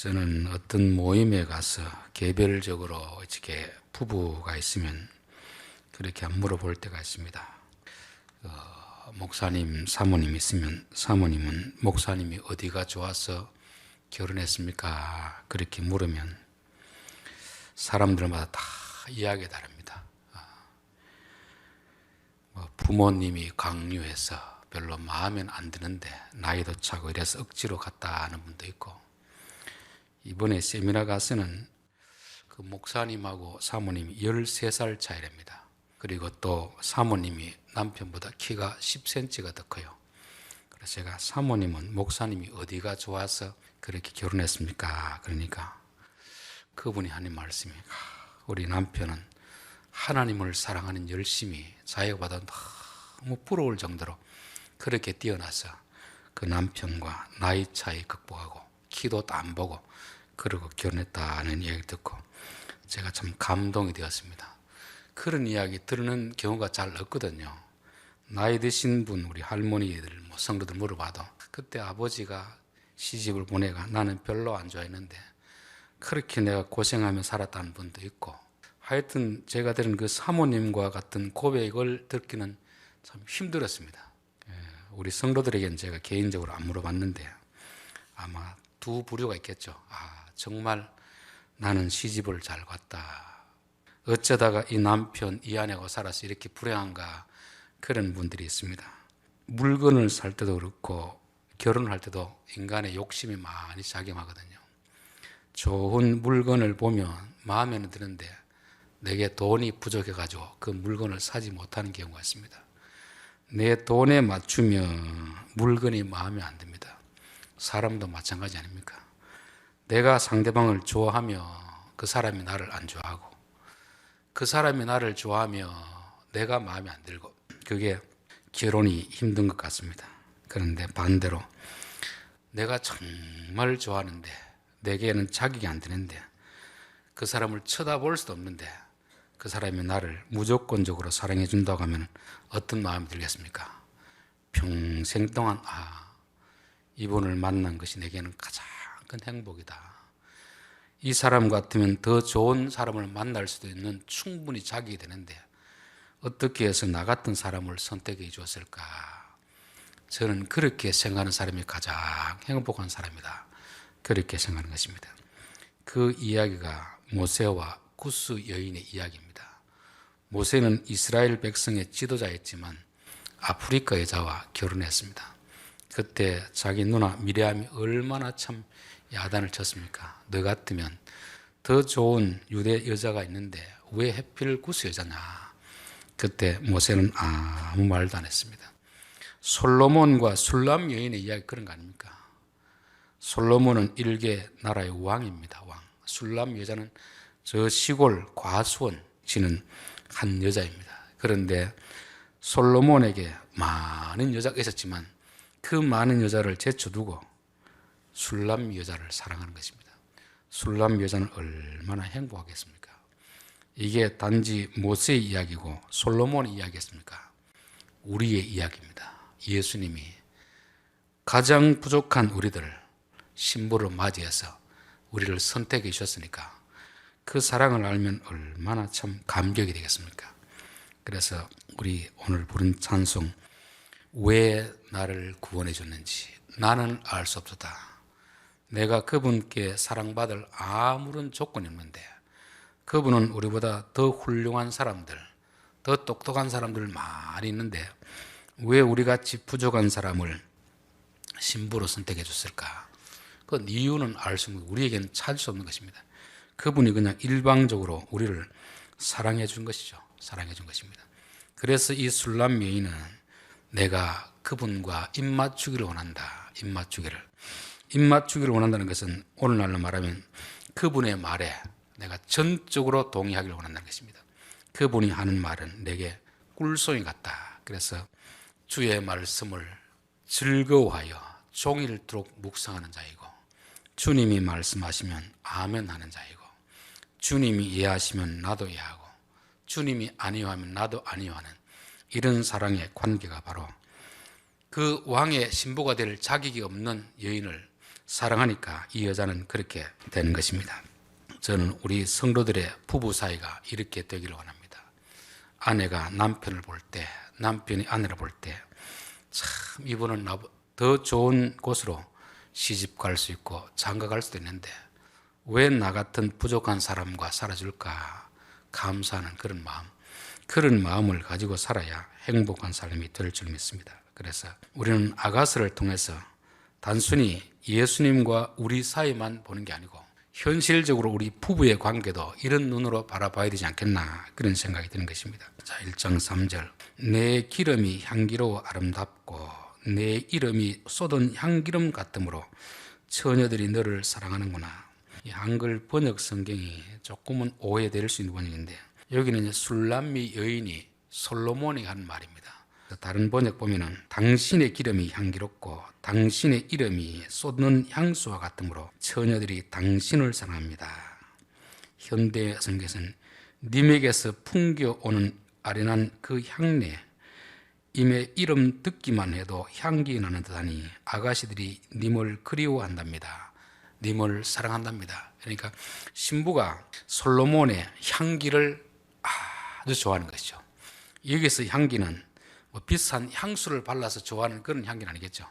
저는 어떤 모임에 가서 개별적으로 이렇게 부부가 있으면 그렇게 물어볼 때가 있습니다. 목사님, 사모님 있으면 사모님은 목사님이 어디가 좋아서 결혼했습니까? 그렇게 물으면 사람들마다 다 이야기가 다릅니다. 부모님이 강요해서 별로 마음에 안 드는데 나이도 차고 이래서 억지로 갔다 하는 분도 있고, 이번에 세미나 가서는 그 목사님하고 사모님이 13살 차이랍니다. 그리고 또 사모님이 남편보다 키가 10cm가 더 커요. 그래서 제가 사모님은 목사님이 어디가 좋아서 그렇게 결혼했습니까? 그러니까 그분이 하는 말씀이, 우리 남편은 하나님을 사랑하는 열심이 자기보다 너무 부러울 정도로 그렇게 뛰어나서 그 남편과 나이 차이 극복하고 키도 안 보고 그러고 결혼했다는 이야기 듣고 제가 참 감동이 되었습니다. 그런 이야기 들은 경우가 잘 없거든요. 나이 드신 분, 우리 할머니들, 성도들 물어봐도 그때 아버지가 시집을 보내가 나는 별로 안 좋아했는데 그렇게 내가 고생하며 살았다는 분도 있고, 하여튼 제가 들은 그 사모님과 같은 고백을 듣기는 참 힘들었습니다. 우리 성도들에게는 제가 개인적으로 안 물어봤는데 아마 두 부류가 있겠죠. 정말 나는 시집을 잘 갔다, 어쩌다가 이 남편, 이 아내하고 살아서 이렇게 불행한가, 그런 분들이 있습니다. 물건을 살 때도 그렇고 결혼할 때도 인간의 욕심이 많이 작용하거든요. 좋은 물건을 보면 마음에는 드는데 내게 돈이 부족해가지고 그 물건을 사지 못하는 경우가 있습니다. 내 돈에 맞추면 물건이 마음에 안 듭니다. 사람도 마찬가지 아닙니까? 내가 상대방을 좋아하며 그 사람이 나를 안 좋아하고, 그 사람이 나를 좋아하며 내가 마음에 안 들고, 그게 결혼이 힘든 것 같습니다. 그런데 반대로 내가 정말 좋아하는데 내게는 자격이 안 되는데 그 사람을 쳐다볼 수도 없는데 그 사람이 나를 무조건적으로 사랑해 준다고 하면 어떤 마음이 들겠습니까? 평생 동안 이분을 만난 것이 내게는 가장 큰 행복이다. 이 사람 같으면 더 좋은 사람을 만날 수도 있는 충분히 자격이 되는데 어떻게 해서 나 같은 사람을 선택해 주었을까? 저는 그렇게 생각하는 사람이 가장 행복한 사람이다, 그렇게 생각하는 것입니다. 그 이야기가 모세와 구스 여인의 이야기입니다. 모세는 이스라엘 백성의 지도자였지만 아프리카 여자와 결혼했습니다. 그때 자기 누나 미리암이 얼마나 참 야단을 쳤습니까? 너 같으면 더 좋은 유대 여자가 있는데 왜 하필 구스 여자냐? 그때 모세는 아무 말도 안 했습니다. 솔로몬과 술람 여인의 이야기 그런 거 아닙니까? 솔로몬은 일개 나라의 왕입니다. 왕. 술람 여자는 저 시골 과수원 지는 한 여자입니다. 그런데 솔로몬에게 많은 여자가 있었지만 그 많은 여자를 제쳐두고 술람 여자를 사랑하는 것입니다. 술람 여자는 얼마나 행복하겠습니까? 이게 단지 모세의 이야기고 솔로몬의 이야기였습니까? 우리의 이야기입니다. 예수님이 가장 부족한 우리들을 신부로 맞이해서 우리를 선택해 주셨으니까 그 사랑을 알면 얼마나 참 감격이 되겠습니까? 그래서 우리 오늘 부른 찬송, 왜 나를 구원해 줬는지 나는 알 수 없었다. 내가 그분께 사랑받을 아무런 조건이 없는데 그분은 우리보다 더 훌륭한 사람들, 더 똑똑한 사람들 많이 있는데 왜 우리같이 부족한 사람을 신부로 선택해 줬을까? 그 이유는 알 수 없는, 우리에게는 찾을 수 없는 것입니다. 그분이 그냥 일방적으로 우리를 사랑해 준 것이죠. 사랑해 준 것입니다. 그래서 이 술람 여인은 내가 그분과 입맞추기를 원한다. 입맞추기를 원한다는 것은 오늘날로 말하면 그분의 말에 내가 전적으로 동의하기를 원한다는 것입니다. 그분이 하는 말은 내게 꿀송이 같다. 그래서 주의 말씀을 즐거워하여 종일토록 묵상하는 자이고, 주님이 말씀하시면 아멘 하는 자이고, 주님이 이해하시면 나도 이해하고, 주님이 아니하면 나도 아니하는 이런 사랑의 관계가 바로 그 왕의 신부가 될 자격이 없는 여인을 사랑하니까 이 여자는 그렇게 되는 것입니다. 저는 우리 성도들의 부부 사이가 이렇게 되기를 원합니다. 아내가 남편을 볼 때, 남편이 아내를 볼 때, 참 이분은 더 좋은 곳으로 시집 갈 수 있고 장가 갈 수도 있는데 왜 나 같은 부족한 사람과 살아줄까 감사하는 그런 마음을 가지고 살아야 행복한 삶이 될 줄 믿습니다. 그래서 우리는 아가서를 통해서 단순히 예수님과 우리 사이만 보는 게 아니고 현실적으로 우리 부부의 관계도 이런 눈으로 바라봐야 되지 않겠나 그런 생각이 드는 것입니다. 자, 1장 3절 내 기름이 향기로워 아름답고 내 이름이 쏟은 향기름 같으므로 처녀들이 너를 사랑하는구나. 이 한글 번역 성경이 조금은 오해될 수 있는 번역인데 여기는 술람미 여인이 솔로몬이 한 말입니다. 다른 번역 보면은 당신의 기름이 향기롭고 당신의 이름이 쏟는 향수와 같으므로 처녀들이 당신을 사랑합니다. 현대 성경에서는 님에게서 풍겨오는 아련한 그 향내 임의 이름 듣기만 해도 향기 나는 듯하니 아가씨들이 님을 그리워한답니다. 님을 사랑한답니다. 그러니까 신부가 솔로몬의 향기를 아주 좋아하는 것이죠. 여기서 향기는 뭐 비싼 향수를 발라서 좋아하는 그런 향기는 아니겠죠.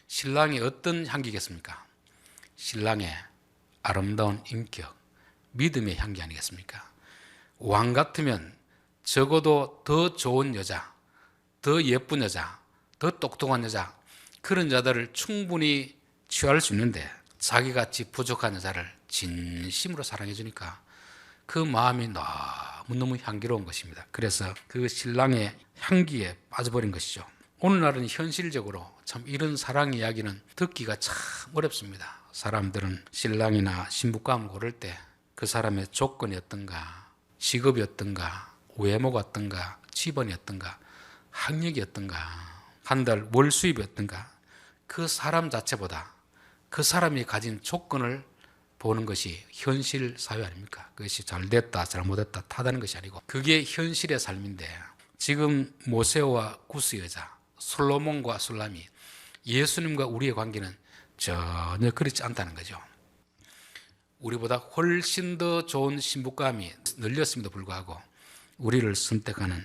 신랑이 어떤 향기겠습니까? 신랑의 아름다운 인격, 믿음의 향기 아니겠습니까? 왕 같으면 적어도 더 좋은 여자, 더 예쁜 여자, 더 똑똑한 여자 그런 자들을 충분히 취할 수 있는데 자기같이 부족한 여자를 진심으로 사랑해 주니까 그 마음이 너무너무 향기로운 것입니다. 그래서 그 신랑의 향기에 빠져버린 것이죠. 오늘날은 현실적으로 참 이런 사랑 이야기는 듣기가 참 어렵습니다. 사람들은 신랑이나 신부감을 고를 때 그 사람의 조건이 어떤가, 직업이 어떤가, 외모가 어떤가, 집안이 어떤가, 학력이 어떤가, 한 달 월 수입이 어떤가 그 사람 자체보다 그 사람이 가진 조건을 보는 것이 현실 사회 아닙니까? 그것이 잘됐다 잘못됐다 탓하는 것이 아니고 그게 현실의 삶인데 지금 모세와 구스 여자 솔로몬과 술람이 예수님과 우리의 관계는 전혀 그렇지 않다는 거죠. 우리보다 훨씬 더 좋은 신부감이 늘렸음에도 불구하고 우리를 선택하는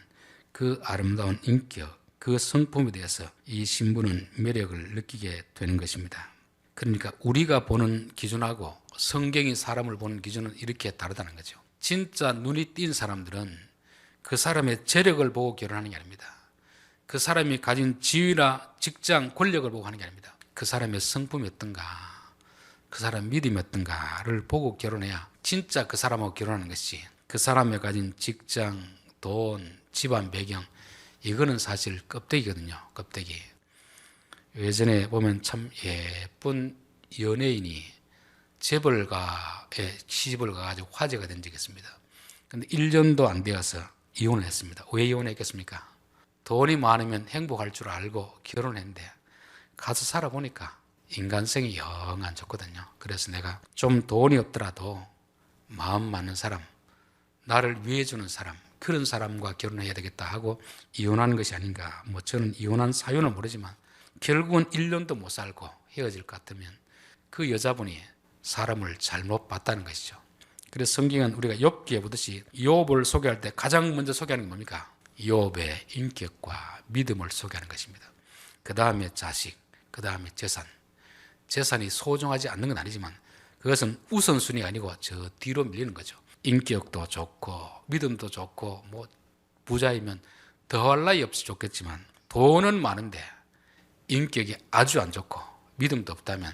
그 아름다운 인격, 그 성품에 대해서 이 신부는 매력을 느끼게 되는 것입니다. 그러니까 우리가 보는 기준하고 성경이 사람을 보는 기준은 이렇게 다르다는 거죠. 진짜 눈이 띈 사람들은 그 사람의 재력을 보고 결혼하는 게 아닙니다. 그 사람이 가진 지위나 직장, 권력을 보고 하는 게 아닙니다. 그 사람의 성품이 어떤가, 그 사람의 믿음이 어떤가를 보고 결혼해야 진짜 그 사람하고 결혼하는 것이 그 사람의 가진 직장, 돈, 집안 배경 이거는 사실 껍데기거든요. 껍데기. 예전에 보면 참 예쁜 연예인이 재벌가에 시집을 가가지고 화제가 된 적이 있습니다. 근데 1년도 안 되어서 이혼을 했습니다. 왜 이혼했겠습니까? 돈이 많으면 행복할 줄 알고 결혼했는데 가서 살아보니까 인간성이 영 안 좋거든요. 그래서 내가 좀 돈이 없더라도 마음 맞는 사람, 나를 위해주는 사람, 그런 사람과 결혼해야 되겠다 하고 이혼하는 것이 아닌가. 뭐 저는 이혼한 사유는 모르지만 결국은 1년도 못 살고 헤어질 것 같으면 그 여자분이 사람을 잘못 봤다는 것이죠. 그래서 성경은 우리가 욥기에 보듯이 욥을 소개할 때 가장 먼저 소개하는 게 뭡니까? 욥의 인격과 믿음을 소개하는 것입니다. 그 다음에 자식, 그 다음에 재산. 재산이 소중하지 않는 건 아니지만 그것은 우선순위가 아니고 저 뒤로 밀리는 거죠. 인격도 좋고 믿음도 좋고 뭐 부자이면 더할 나위 없이 좋겠지만 돈은 많은데 인격이 아주 안 좋고 믿음도 없다면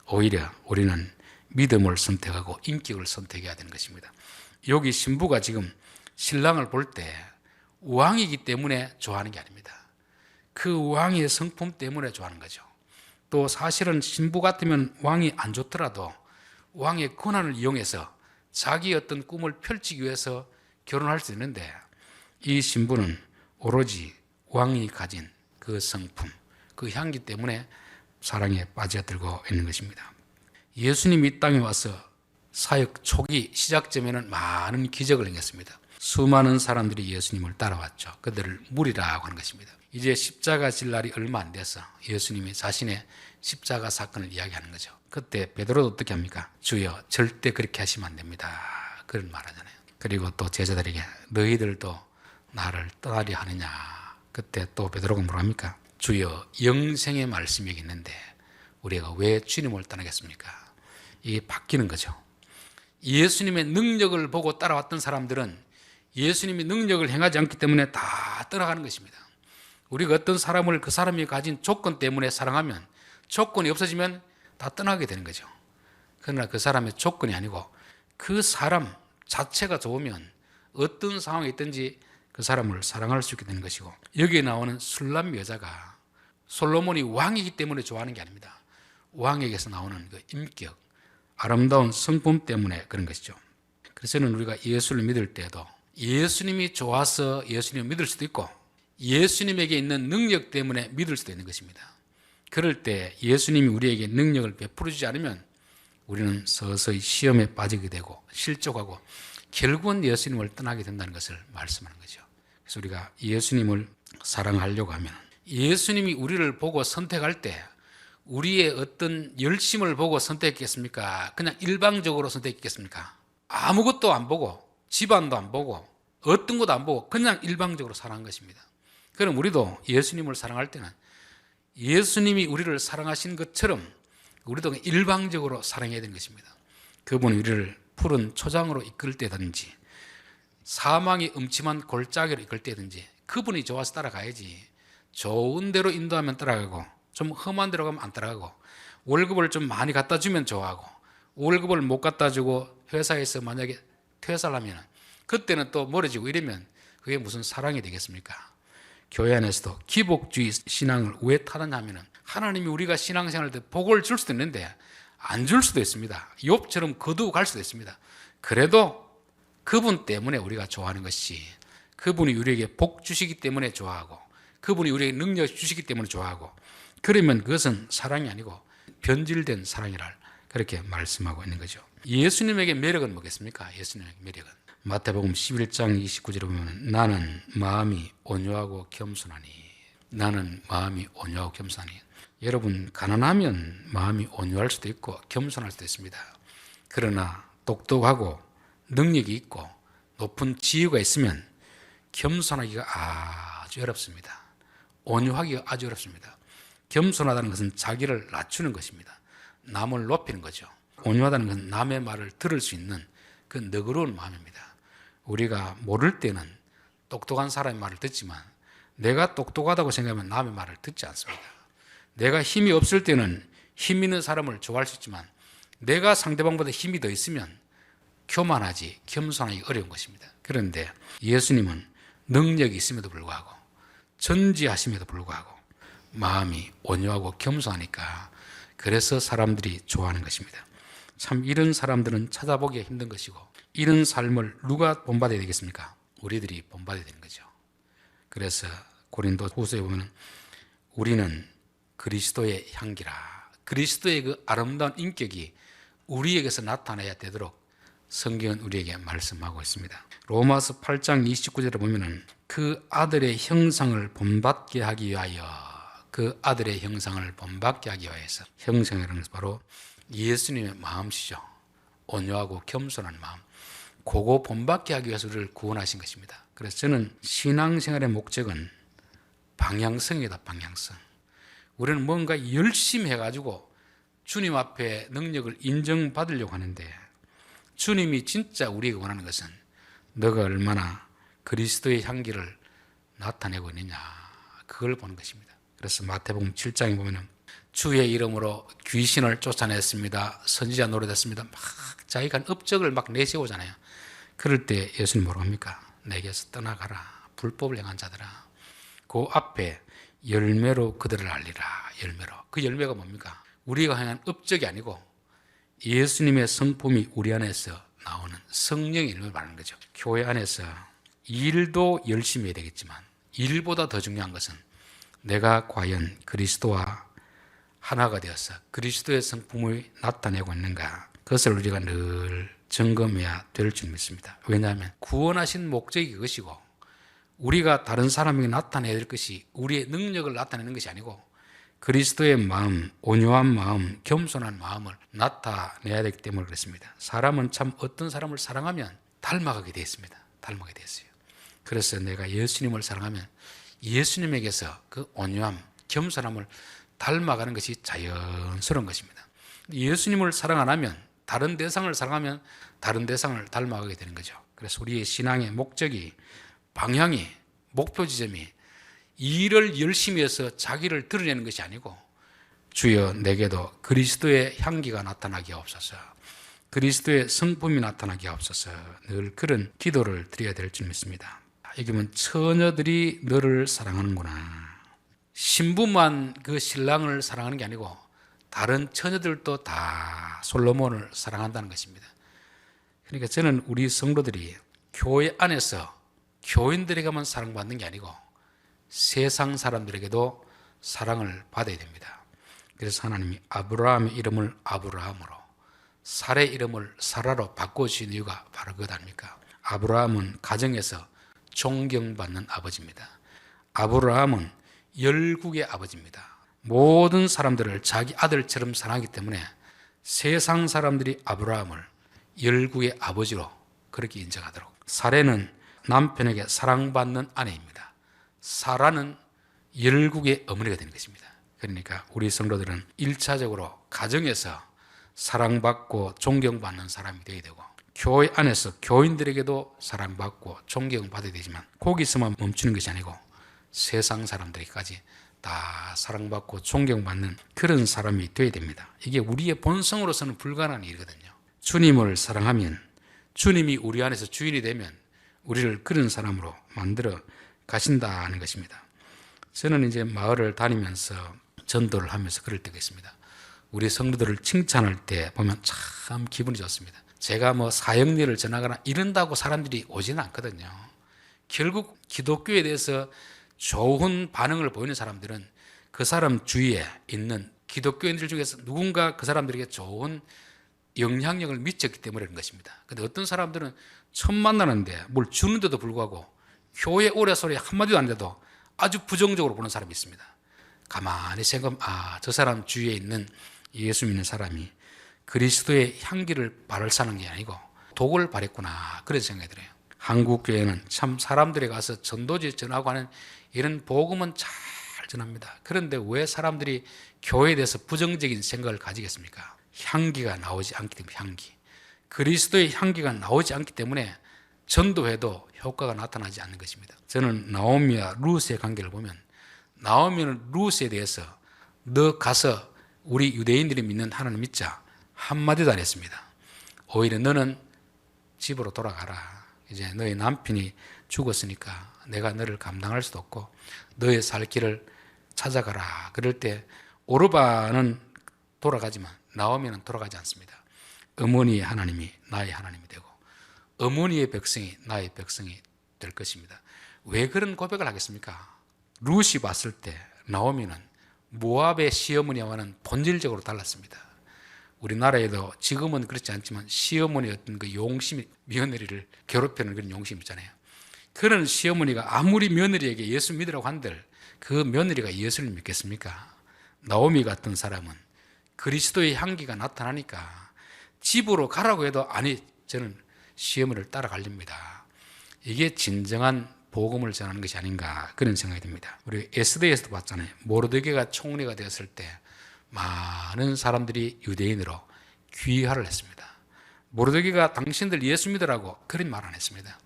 오히려 우리는 믿음을 선택하고 인격을 선택해야 되는 것입니다. 여기 신부가 지금 신랑을 볼 때 왕이기 때문에 좋아하는 게 아닙니다. 그 왕의 성품 때문에 좋아하는 거죠. 또 사실은 신부 같으면 왕이 안 좋더라도 왕의 권한을 이용해서 자기 어떤 꿈을 펼치기 위해서 결혼할 수 있는데 이 신부는 오로지 왕이 가진 그 성품, 그 향기 때문에 사랑에 빠져들고 있는 것입니다. 예수님이 이 땅에 와서 사역 초기 시작점에는 많은 기적을 행했습니다. 수많은 사람들이 예수님을 따라왔죠. 그들을 무리라고 하는 것입니다. 이제 십자가 질 날이 얼마 안 돼서 예수님이 자신의 십자가 사건을 이야기하는 거죠. 그때 베드로도 어떻게 합니까? 주여, 절대 그렇게 하시면 안 됩니다. 그런 말하잖아요. 그리고 또 제자들에게 너희들도 나를 떠나려 하느냐. 그때 또 베드로가 뭐라 합니까? 주여, 영생의 말씀이 여기 있는데 우리가 왜 주님을 떠나겠습니까? 이게 바뀌는 거죠. 예수님의 능력을 보고 따라왔던 사람들은 예수님이 능력을 행하지 않기 때문에 다 떠나가는 것입니다. 우리가 어떤 사람을 그 사람이 가진 조건 때문에 사랑하면 조건이 없어지면 다 떠나게 되는 거죠. 그러나 그 사람의 조건이 아니고 그 사람 자체가 좋으면 어떤 상황에 있든지 그 사람을 사랑할 수 있게 되는 것이고, 여기에 나오는 술람 여자가 솔로몬이 왕이기 때문에 좋아하는 게 아닙니다. 왕에게서 나오는 그 인격, 아름다운 성품 때문에 그런 것이죠. 그래서 저는 우리가 예수를 믿을 때에도 예수님이 좋아서 예수님을 믿을 수도 있고 예수님에게 있는 능력 때문에 믿을 수도 있는 것입니다. 그럴 때 예수님이 우리에게 능력을 베풀어 주지 않으면 우리는 서서히 시험에 빠지게 되고 실족하고 결국은 예수님을 떠나게 된다는 것을 말씀하는 거죠. 그래서 우리가 예수님을 사랑하려고 하면 예수님이 우리를 보고 선택할 때 우리의 어떤 열심을 보고 선택했겠습니까? 그냥 일방적으로 선택했겠습니까? 아무것도 안 보고 집안도 안 보고 어떤 것도 안 보고 그냥 일방적으로 사랑한 것입니다. 그럼 우리도 예수님을 사랑할 때는 예수님이 우리를 사랑하신 것처럼 우리도 일방적으로 사랑해야 되는 것입니다. 그분이 우리를 푸른 초장으로 이끌 때든지 사망의 음침한 골짜기로 이끌 때든지 그분이 좋아서 따라가야지, 좋은 대로 인도하면 따라가고 좀 험한 데로 가면 안 따라가고 월급을 좀 많이 갖다 주면 좋아하고 월급을 못 갖다 주고 회사에서 만약에 퇴사를 하면 그때는 또 멀어지고 이러면 그게 무슨 사랑이 되겠습니까? 교회 안에서도 기복주의 신앙을 왜 타느냐 하면 하나님이 우리가 신앙생활 때 복을 줄 수도 있는데 안 줄 수도 있습니다. 욥처럼 거두고 갈 수도 있습니다. 그래도 그분 때문에 우리가 좋아하는 것이, 그분이 우리에게 복 주시기 때문에 좋아하고 그분이 우리에게 능력 주시기 때문에 좋아하고, 그러면 그것은 사랑이 아니고 변질된 사랑이라 그렇게 말씀하고 있는 거죠. 예수님에게 매력은 뭐겠습니까? 예수님에게 매력은 마태복음 11장 29절에 보면 나는 마음이 온유하고 겸손하니, 나는 마음이 온유하고 겸손하니. 여러분, 가난하면 마음이 온유할 수도 있고 겸손할 수도 있습니다. 그러나 똑똑하고 능력이 있고 높은 지위가 있으면 겸손하기가 아주 어렵습니다. 온유하기가 아주 어렵습니다. 겸손하다는 것은 자기를 낮추는 것입니다. 남을 높이는 거죠. 온유하다는 것은 남의 말을 들을 수 있는 그 너그러운 마음입니다. 우리가 모를 때는 똑똑한 사람의 말을 듣지만 내가 똑똑하다고 생각하면 남의 말을 듣지 않습니다. 내가 힘이 없을 때는 힘 있는 사람을 좋아할 수 있지만 내가 상대방보다 힘이 더 있으면 교만하지 겸손하기 어려운 것입니다. 그런데 예수님은 능력이 있음에도 불구하고 전지하심에도 불구하고 마음이 온유하고 겸손하니까 그래서 사람들이 좋아하는 것입니다. 참 이런 사람들은 찾아보기가 힘든 것이고 이런 삶을 누가 본받아야 되겠습니까? 우리들이 본받아야 되는 거죠. 그래서 고린도 후서에 보면 우리는 그리스도의 향기라, 그리스도의 그 아름다운 인격이 우리에게서 나타나야 되도록 성경은 우리에게 말씀하고 있습니다. 로마서 8장 29절에 보면 그 아들의 형상을 본받게 하기 위하여, 그 아들의 형상을 본받게 하기 위해서, 형상이라는 것은 바로 예수님의 마음이죠. 온유하고 겸손한 마음, 그거 본받게 하기 위해서 우리를 구원하신 것입니다. 그래서 저는 신앙생활의 목적은 방향성이다. 방향성. 우리는 뭔가 열심히 해가지고 주님 앞에 능력을 인정받으려고 하는데 주님이 진짜 우리에게 원하는 것은 너가 얼마나 그리스도의 향기를 나타내고 있느냐, 그걸 보는 것입니다. 그래서 마태복음 7장에 보면 주의 이름으로 귀신을 쫓아냈습니다, 선지자 노릇했습니다, 막 자기가 업적을 막 내세우잖아요. 그럴 때 예수님 뭐라고 합니까? 내게서 떠나가라 불법을 행한 자들아. 그 앞에 열매로 그들을 알리라. 열매로. 그 열매가 뭡니까? 우리가 행한 업적이 아니고 예수님의 성품이 우리 안에서 나오는 성령의 열매를 말하는 거죠. 교회 안에서 일도 열심히 해야 되겠지만 일보다 더 중요한 것은 내가 과연 그리스도와 하나가 되어서 그리스도의 성품을 나타내고 있는가, 그것을 우리가 늘 점검해야 될 줄 믿습니다. 왜냐하면 구원하신 목적이 그것이고 우리가 다른 사람에게 나타내야 될 것이 우리의 능력을 나타내는 것이 아니고 그리스도의 마음, 온유한 마음, 겸손한 마음을 나타내야 되기 때문에 그렇습니다. 사람은 참 어떤 사람을 사랑하면 닮아가게 되어 있습니다. 닮아가게 되어 있어요. 그래서 내가 예수님을 사랑하면 예수님에게서 그 온유함, 겸손함을 닮아가는 것이 자연스러운 것입니다. 예수님을 사랑 안 하면, 다른 대상을 사랑하면 다른 대상을 닮아가게 되는 거죠. 그래서 우리의 신앙의 목적이, 방향이, 목표 지점이 일을 열심히 해서 자기를 드러내는 것이 아니고 주여 내게도 그리스도의 향기가 나타나게 하옵소서, 그리스도의 성품이 나타나게 하옵소서, 늘 그런 기도를 드려야 될 줄 믿습니다. 이게 뭐 처녀들이 너를 사랑하는구나. 신부만 그 신랑을 사랑하는 게 아니고 다른 처녀들도 다 솔로몬을 사랑한다는 것입니다. 그러니까 저는 우리 성도들이 교회 안에서 교인들에게만 사랑받는 게 아니고 세상 사람들에게도 사랑을 받아야 됩니다. 그래서 하나님이 아브라함의 이름을 아브라함으로, 사라의 이름을 사라로 바꿔주신 이유가 바로 그것 아닙니까? 아브라함은 가정에서 존경받는 아버지입니다. 아브라함은 열국의 아버지입니다. 모든 사람들을 자기 아들처럼 사랑하기 때문에 세상 사람들이 아브라함을 열국의 아버지로 그렇게 인정하도록. 사라는 남편에게 사랑받는 아내입니다. 사라는 열국의 어머니가 되는 것입니다. 그러니까 우리 성도들은 1차적으로 가정에서 사랑받고 존경받는 사람이 되어야 되고, 교회 안에서 교인들에게도 사랑받고 존경받아야 되지만 거기서만 멈추는 것이 아니고 세상 사람들에게까지 다 사랑받고 존경받는 그런 사람이 되어야 됩니다. 이게 우리의 본성으로서는 불가능한 일이거든요. 주님을 사랑하면, 주님이 우리 안에서 주인이 되면 우리를 그런 사람으로 만들어 가신다는 것입니다. 저는 이제 마을을 다니면서 전도를 하면서 그럴 때가 있습니다. 우리 성도들을 칭찬할 때 보면 참 기분이 좋습니다. 제가 뭐 사형리를 전하거나 이런다고 사람들이 오지는 않거든요. 결국 기독교에 대해서 좋은 반응을 보이는 사람들은 그 사람 주위에 있는 기독교인들 중에서 누군가 그 사람들에게 좋은 영향력을 미쳤기 때문에 그런 것입니다. 그런데 어떤 사람들은 처음 만나는데 뭘 주는데도 불구하고 교회 오래 소리 한마디도 안 해도 아주 부정적으로 보는 사람이 있습니다. 가만히 생각하면 저 사람 주위에 있는 예수 믿는 사람이 그리스도의 향기를 발사하는 게 아니고 독을 발했구나, 그런 생각이 들어요. 한국 교회는 참 사람들에 가서 전도지 전하고 하는 이런 복음은 잘 전합니다. 그런데 왜 사람들이 교회에 대해서 부정적인 생각을 가지겠습니까? 향기가 나오지 않기 때문에, 향기, 그리스도의 향기가 나오지 않기 때문에 전도해도 효과가 나타나지 않는 것입니다. 저는 나오미와 루스의 관계를 보면 나오미는 루스에 대해서 너 가서 우리 유대인들이 믿는 하나님 믿자 한마디도 안 했습니다. 오히려 너는 집으로 돌아가라. 이제 너의 남편이 죽었으니까 내가 너를 감당할 수도 없고 너의 살 길을 찾아가라. 그럴 때 오르바는 돌아가지만 나오미는 돌아가지 않습니다. 어머니의 하나님이 나의 하나님이 되고 어머니의 백성이 나의 백성이 될 것입니다. 왜 그런 고백을 하겠습니까? 룻이 봤을 때 나오미는 모압의 시어머니와는 본질적으로 달랐습니다. 우리나라에도 지금은 그렇지 않지만 시어머니의 어떤 그 용심이 며느리를 괴롭히는 그런 용심이 있잖아요. 그런 시어머니가 아무리 며느리에게 예수 믿으라고 한들 그 며느리가 예수를 믿겠습니까? 나오미 같은 사람은 그리스도의 향기가 나타나니까 집으로 가라고 해도 아니, 저는 시어머니를 따라가렵니다. 이게 진정한 복음을 전하는 것이 아닌가, 그런 생각이 듭니다. 우리 에스더에서도 봤잖아요. 모르드게가 총리가 되었을 때 많은 사람들이 유대인으로 귀화를 했습니다. 모르드게가 당신들 예수 믿으라고 그런 말 안 했습니다.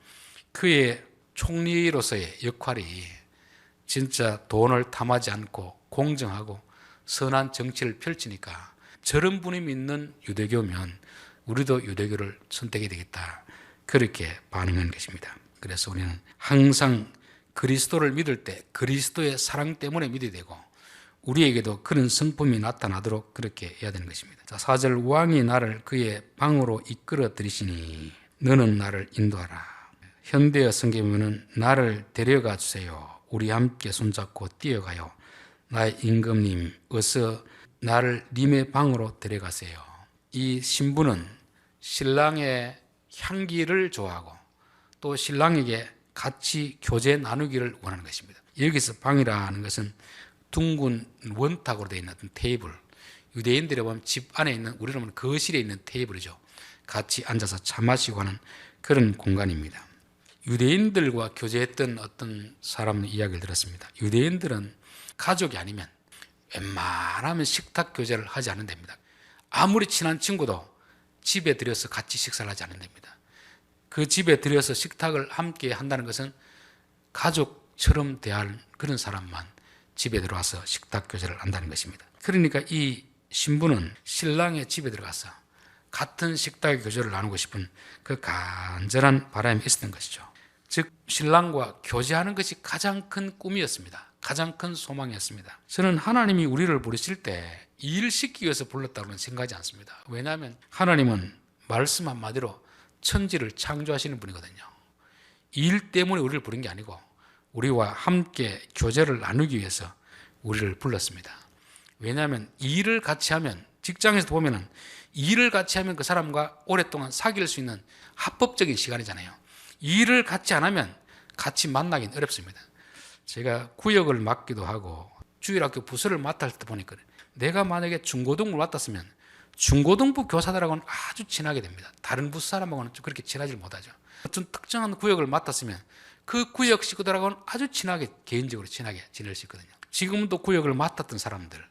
그의 총리로서의 역할이 진짜 돈을 탐하지 않고 공정하고 선한 정치를 펼치니까 저런 분이 믿는 유대교면 우리도 유대교를 선택해야 되겠다, 그렇게 반응한 것입니다. 그래서 우리는 항상 그리스도를 믿을 때 그리스도의 사랑 때문에 믿어야 되고 우리에게도 그런 성품이 나타나도록 그렇게 해야 되는 것입니다. 자, 4절, 왕이 나를 그의 방으로 이끌어 들이시니 너는 나를 인도하라. 현대어 성경에는 나를 데려가 주세요. 우리 함께 손잡고 뛰어가요. 나의 임금님, 어서 나를 님의 방으로 데려가세요. 이 신부는 신랑의 향기를 좋아하고 또 신랑에게 같이 교제 나누기를 원하는 것입니다. 여기서 방이라는 것은 둥근 원탁으로 되어 있는 어떤 테이블, 유대인들이 보면 집 안에 있는, 우리로 보면 거실에 있는 테이블이죠. 같이 앉아서 차 마시고 하는 그런 공간입니다. 유대인들과 교제했던 어떤 사람 이야기를 들었습니다. 유대인들은 가족이 아니면 웬만하면 식탁 교제를 하지 않는답니다. 아무리 친한 친구도 집에 들여서 같이 식사를 하지 않는답니다. 그 집에 들여서 식탁을 함께 한다는 것은 가족처럼 대할 그런 사람만 집에 들어와서 식탁 교제를 한다는 것입니다. 그러니까 이 신부는 신랑의 집에 들어가서 같은 식탁의 교제를 나누고 싶은 그 간절한 바람이 있었던 것이죠. 즉 신랑과 교제하는 것이 가장 큰 꿈이었습니다. 가장 큰 소망이었습니다. 저는 하나님이 우리를 부르실 때 일을 시키기 위해서 불렀다고는 생각하지 않습니다. 왜냐하면 하나님은 말씀 한마디로 천지를 창조하시는 분이거든요. 일 때문에 우리를 부른 게 아니고 우리와 함께 교제를 나누기 위해서 우리를 불렀습니다. 왜냐하면 일을 같이 하면, 직장에서 보면은 일을 같이 하면 그 사람과 오랫동안 사귈 수 있는 합법적인 시간이잖아요. 일을 같이 안 하면 같이 만나긴 어렵습니다. 제가 구역을 맡기도 하고 주일학교 부서를 맡을 때 보니까 내가 만약에 중고등부를 맡았으면 중고등부 교사들하고는 아주 친하게 됩니다. 다른 부서 사람하고는 좀 그렇게 친하지 못하죠. 어떤 특정한 구역을 맡았으면 그 구역 식구들하고는 아주 친하게, 개인적으로 친하게 지낼 수 있거든요. 지금도 구역을 맡았던 사람들,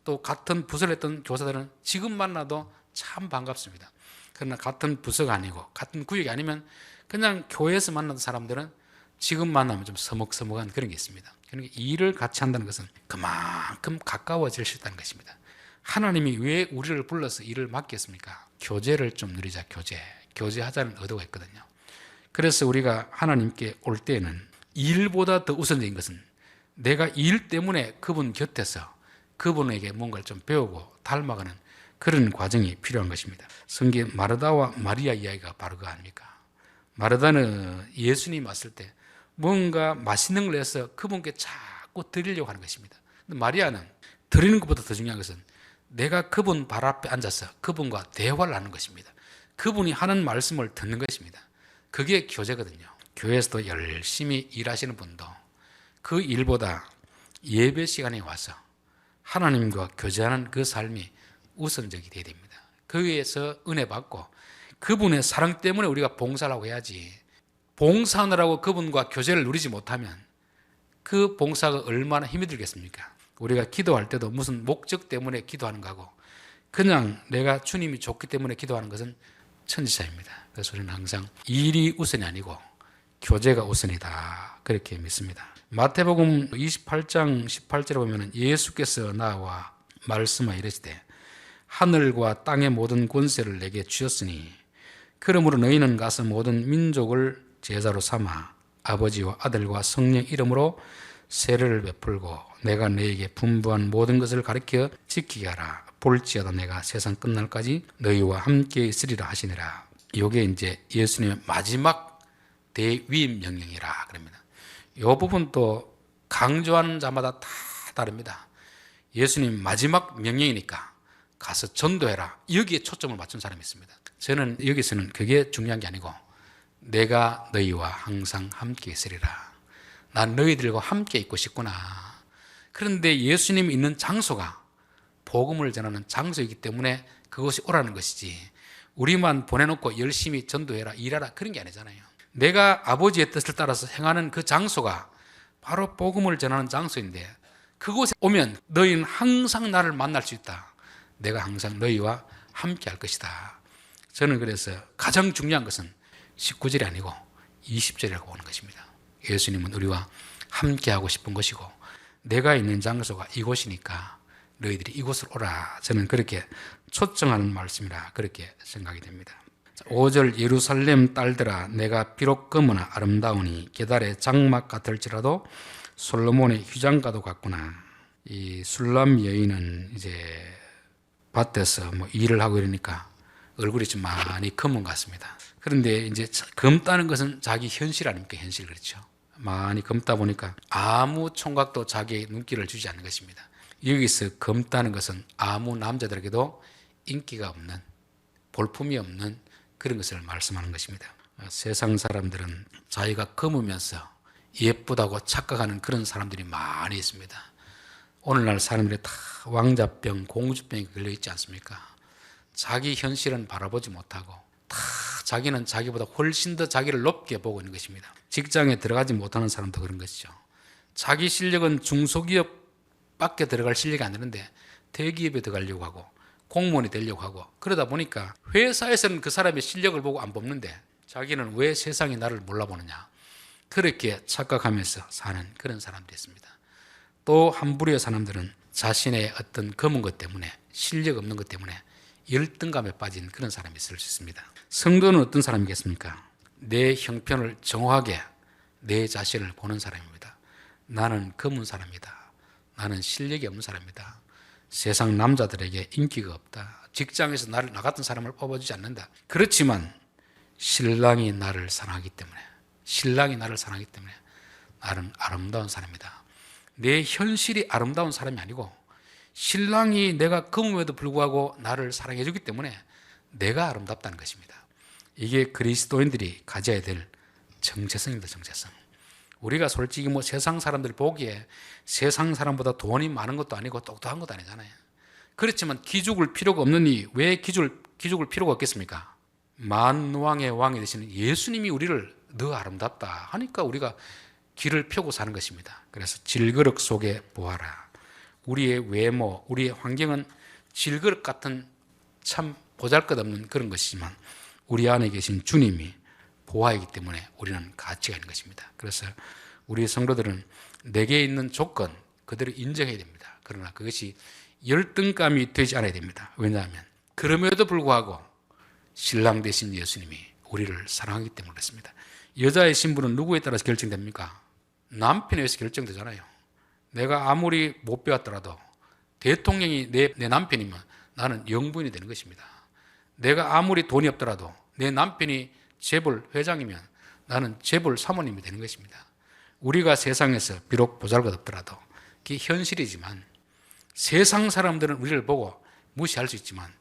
또 같은 부서를 했던 교사들은 지금 만나도 참 반갑습니다. 그러나 같은 부서가 아니고 같은 구역이 아니면 그냥 교회에서 만나던 사람들은 지금 만나면 좀 서먹서먹한 그런 게 있습니다. 그러니까 일을 같이 한다는 것은 그만큼 가까워질 수 있다는 것입니다. 하나님이 왜 우리를 불러서 일을 맡겼습니까? 교제를 좀 누리자, 교제하자는 의도가 있거든요. 그래서 우리가 하나님께 올 때에는 일보다 더 우선적인 것은 내가 일 때문에 그분 곁에서 그분에게 뭔가를 좀 배우고 닮아가는 그런 과정이 필요한 것입니다. 성경 마르다와 마리아 이야기가 바로 그거 아닙니까? 마르다는 예수님 왔을 때 뭔가 맛있는 걸 해서 그분께 자꾸 드리려고 하는 것입니다. 근데 마리아는 드리는 것보다 더 중요한 것은 내가 그분 발 앞에 앉아서 그분과 대화를 하는 것입니다. 그분이 하는 말씀을 듣는 것입니다. 그게 교제거든요. 교회에서도 열심히 일하시는 분도 그 일보다 예배 시간에 와서 하나님과 교제하는 그 삶이 우선적이 되어야 됩니다. 거기에서 은혜 받고 그분의 사랑 때문에 우리가 봉사를 하고 해야지, 봉사하느라고 그분과 교제를 누리지 못하면 그 봉사가 얼마나 힘이 들겠습니까? 우리가 기도할 때도 무슨 목적 때문에 기도하는 거고 그냥 내가 주님이 좋기 때문에 기도하는 것은 천지차입니다. 그래서 우리는 항상 일이 우선이 아니고 교제가 우선이다, 그렇게 믿습니다. 마태복음 28장 18절에 보면 예수께서 나와 말씀하여 이르시되 하늘과 땅의 모든 권세를 내게 주셨으니 그러므로 너희는 가서 모든 민족을 제자로 삼아 아버지와 아들과 성령 이름으로 세례를 베풀고 내가 너희에게 분부한 모든 것을 가르쳐 지키게 하라. 볼지어다 내가 세상 끝날까지 너희와 함께 있으리라 하시니라. 이게 이제 예수님의 마지막 대위임 명령이라 그럽니다. 이 부분도 강조하는 자마다 다 다릅니다. 예수님 마지막 명령이니까 가서 전도해라, 여기에 초점을 맞춘 사람이 있습니다. 저는 여기서는 그게 중요한 게 아니고 내가 너희와 항상 함께 있으리라, 난 너희들과 함께 있고 싶구나. 그런데 예수님이 있는 장소가 복음을 전하는 장소이기 때문에 그것이 오라는 것이지, 우리만 보내놓고 열심히 전도해라, 일하라, 그런 게 아니잖아요. 내가 아버지의 뜻을 따라서 행하는 그 장소가 바로 복음을 전하는 장소인데 그곳에 오면 너희는 항상 나를 만날 수 있다. 내가 항상 너희와 함께 할 것이다. 저는 그래서 가장 중요한 것은 19절이 아니고 20절이라고 보는 것입니다. 예수님은 우리와 함께 하고 싶은 것이고 내가 있는 장소가 이곳이니까 너희들이 이곳으로 오라. 저는 그렇게 초청하는 말씀이라 그렇게 생각이 됩니다. 5절 예루살렘 딸들아 내가 비록 검으나 아름다우니 계달의 장막 같을지라도 솔로몬의 휴장가도 같구나. 이 술람 여인은 이제 밭에서 뭐 일을 하고 이러니까 얼굴이 좀 많이 검은 것 같습니다. 그런데 이제 검다는 것은 자기 현실 아닙니까? 현실, 그렇죠. 많이 검다 보니까 아무 총각도 자기의 눈길을 주지 않는 것입니다. 여기서 검다는 것은 아무 남자들에게도 인기가 없는, 볼품이 없는 그런 것을 말씀하는 것입니다. 세상 사람들은 자기가 검으면서 예쁘다고 착각하는 그런 사람들이 많이 있습니다. 오늘날 사람들이 다 왕자병, 공주병에 걸려 있지 않습니까? 자기 현실은 바라보지 못하고 다 자기는 자기보다 훨씬 더 자기를 높게 보고 있는 것입니다. 직장에 들어가지 못하는 사람도 그런 것이죠. 자기 실력은 중소기업 밖에 들어갈 실력이 안 되는데 대기업에 들어가려고 하고 공무원이 되려고 하고, 그러다 보니까 회사에서는 그 사람의 실력을 보고 안 뽑는데 자기는 왜 세상이 나를 몰라보느냐, 그렇게 착각하면서 사는 그런 사람들이 있습니다. 또 한 부류의 사람들은 자신의 어떤 검은 것 때문에, 실력 없는 것 때문에 열등감에 빠진 그런 사람이 있을 수 있습니다. 성도는 어떤 사람이겠습니까? 내 형편을 정확하게 내 자신을 보는 사람입니다. 나는 검은 사람이다. 나는 실력이 없는 사람이다. 세상 남자들에게 인기가 없다. 직장에서 나를 나 같은 사람을 뽑아주지 않는다. 그렇지만 신랑이 나를 사랑하기 때문에, 나는 아름다운 사람이다. 내 현실이 아름다운 사람이 아니고 신랑이 내가 검음에도 불구하고 나를 사랑해 주기 때문에 내가 아름답다는 것입니다. 이게 그리스도인들이 가져야 될 정체성입니다. 정체성. 우리가 솔직히 세상 사람들 보기에 세상 사람보다 돈이 많은 것도 아니고 똑똑한 것도 아니잖아요. 그렇지만 기죽을 필요가 없느니 왜 기죽을 필요가 없겠습니까? 만왕의 왕이 되시는 예수님이 우리를 너 아름답다 하니까 우리가 길을 펴고 사는 것입니다. 그래서 질그릇 속에 보아라. 우리의 외모, 우리의 환경은 질그릇 같은 참 보잘것없는 그런 것이지만 우리 안에 계신 주님이 보아이기 때문에 우리는 가치가 있는 것입니다. 그래서 우리 성도들은 내게 있는 조건 그대로 인정해야 됩니다. 그러나 그것이 열등감이 되지 않아야 됩니다. 왜냐하면 그럼에도 불구하고 신랑 되신 예수님이 우리를 사랑하기 때문에 그렇습니다. 여자의 신분은 누구에 따라서 결정됩니까? 남편에 의해서 결정되잖아요. 내가 아무리 못 배웠더라도 대통령이 내 남편이면 나는 영부인이 되는 것입니다. 내가 아무리 돈이 없더라도 내 남편이 재벌 회장이면 나는 재벌 사모님이 되는 것입니다. 우리가 세상에서 비록 보잘것없더라도 그게 현실이지만 세상 사람들은 우리를 보고 무시할 수 있지만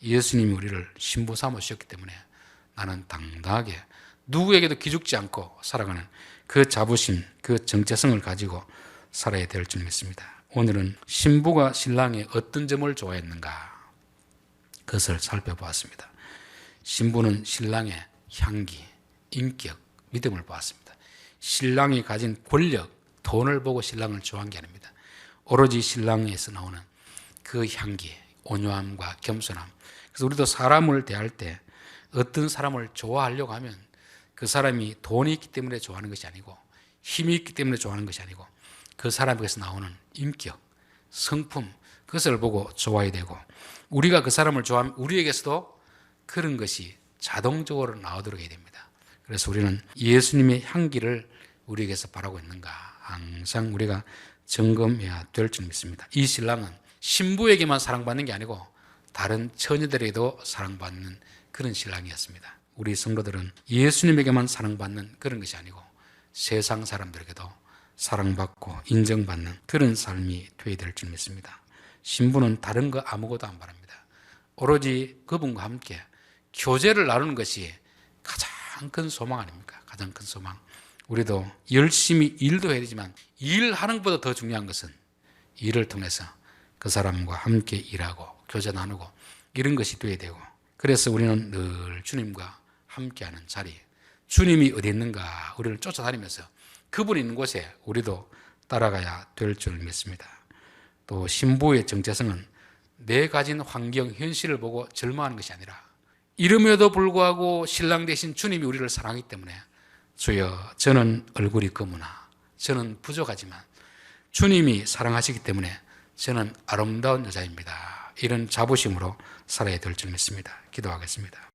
예수님이 우리를 신부 삼으셨기 때문에 나는 당당하게 누구에게도 기죽지 않고 살아가는 그 자부심, 그 정체성을 가지고 살아야 될 줄 믿습니다. 오늘은 신부가 신랑의 어떤 점을 좋아했는가 그것을 살펴보았습니다. 신부는 신랑의 향기, 인격, 믿음을 보았습니다. 신랑이 가진 권력, 돈을 보고 신랑을 좋아한 게 아닙니다. 오로지 신랑에서 나오는 그 향기, 온유함과 겸손함. 그래서 우리도 사람을 대할 때 어떤 사람을 좋아하려고 하면 그 사람이 돈이 있기 때문에 좋아하는 것이 아니고 힘이 있기 때문에 좋아하는 것이 아니고 그 사람에게서 나오는 인격, 성품, 그것을 보고 좋아해야 되고 우리가 그 사람을 좋아하면 우리에게서도 그런 것이 자동적으로 나오도록 해야 됩니다. 그래서 우리는 예수님의 향기를 우리에게서 바라고 있는가 항상 우리가 점검해야 될 줄 믿습니다. 이 신랑은 신부에게만 사랑받는 게 아니고 다른 처녀들에게도 사랑받는 그런 신랑이었습니다. 우리 성도들은 예수님에게만 사랑받는 그런 것이 아니고 세상 사람들에게도 사랑받고 인정받는 그런 삶이 되어야 될 줄 믿습니다. 신부는 다른 거 아무것도 안 바랍니다. 오로지 그분과 함께 교제를 나누는 것이 가장 큰 소망 아닙니까? 가장 큰 소망. 우리도 열심히 일도 해야 되지만 일하는 것보다 더 중요한 것은 일을 통해서 그 사람과 함께 일하고 교제 나누고 이런 것이 되어야 되고 그래서 우리는 늘 주님과 함께하는 자리, 주님이 어디 있는가 우리를 쫓아다니면서 그분이 있는 곳에 우리도 따라가야 될 줄 믿습니다. 또 신부의 정체성은 내 가진 환경, 현실을 보고 절망하는 것이 아니라 이름에도 불구하고 신랑 되신 주님이 우리를 사랑하기 때문에 주여 저는 얼굴이 검으나 저는 부족하지만 주님이 사랑하시기 때문에 저는 아름다운 여자입니다. 이런 자부심으로 살아야 될 줄 믿습니다. 기도하겠습니다.